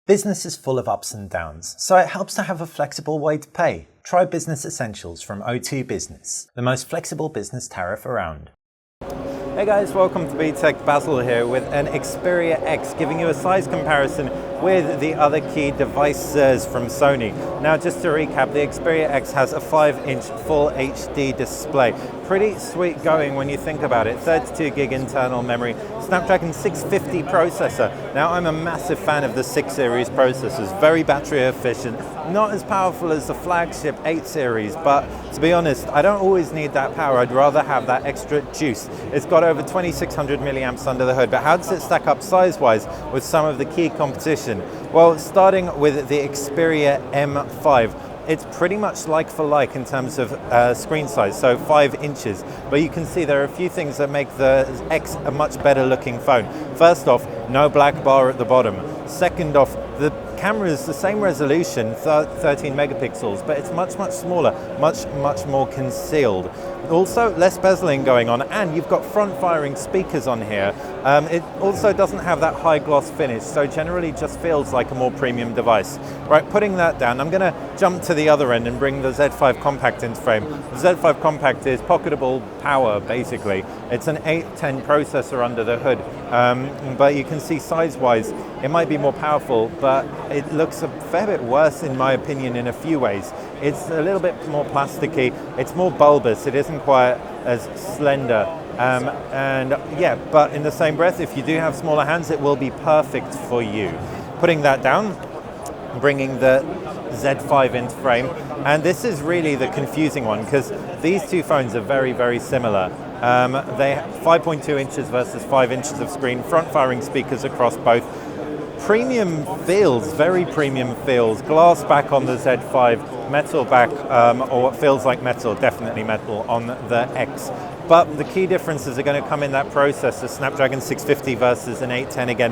Business is full of ups and downs, so it helps to have a flexible way to pay. Try Business Essentials from O2 Business, the most flexible business tariff around. Hey guys, welcome to BTech. Basil here with an Xperia X, giving you a size comparison with the other key devices from Sony. Now, just to recap, the Xperia X has a 5-inch full HD display. Pretty sweet going when you think about it. 32 gig internal memory, Snapdragon 650 processor. Now, I'm a massive fan of the 6 series processors, very battery efficient, not as powerful as the flagship 8 series, but to be honest, I don't always need that power. I'd rather have that extra juice. It's got over 2600 milliamps under the hood, but how does it stack up size-wise with some of the key competition? Well, starting with the Xperia M5, it's pretty much like for like in terms of screen size, so 5 inches. But you can see there are a few things that make the X a much better looking phone. First off, no black bar at the bottom. Second off, the camera is the same resolution, 13 megapixels, but it's much smaller, much more concealed. Also, less bezeling going on, and you've got front-firing speakers on here. It also doesn't have that high gloss finish, so generally just feels like a more premium device. Right, putting that down, I'm going to jump to the other end and bring the Z5 Compact into frame. The Z5 Compact is pocketable power, basically. It's an 810 processor under the hood, but you can see size-wise, it might be more powerful, but it looks a fair bit worse in my opinion in a few ways. It's a little bit more plasticky, it's more bulbous, it isn't quite as slender. But in the same breath, if you do have smaller hands, it will be perfect for you. Putting that down, bringing the Z5 into frame, and this is really the confusing one because these two phones are very similar. They have 5.2 inches versus 5 inches of screen, front-firing speakers across both. Premium feels, very premium feels. Glass back on the Z5, metal back, or what feels like metal, definitely metal on the X. But the key differences are going to come in that processor, Snapdragon 650 versus an 810 again.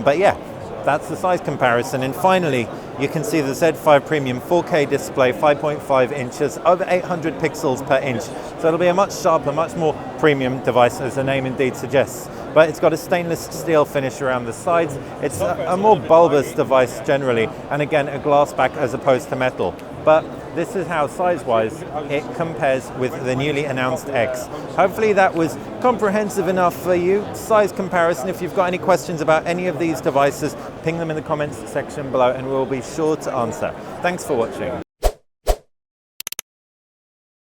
But yeah, that's the size comparison. And finally, you can see the Z5 Premium 4K display, 5.5 inches, over 800 pixels per inch. So it'll be a much sharper, much more premium device, as the name indeed suggests. But it's got a stainless steel finish around the sides. It's a more bulbous device generally, and again, a glass back as opposed to metal. But this is how size-wise it compares with the newly announced X. Hopefully that was comprehensive enough for you. Size comparison. If you've got any questions about any of these devices, ping them in the comments section below and we'll be sure to answer. Thanks for watching.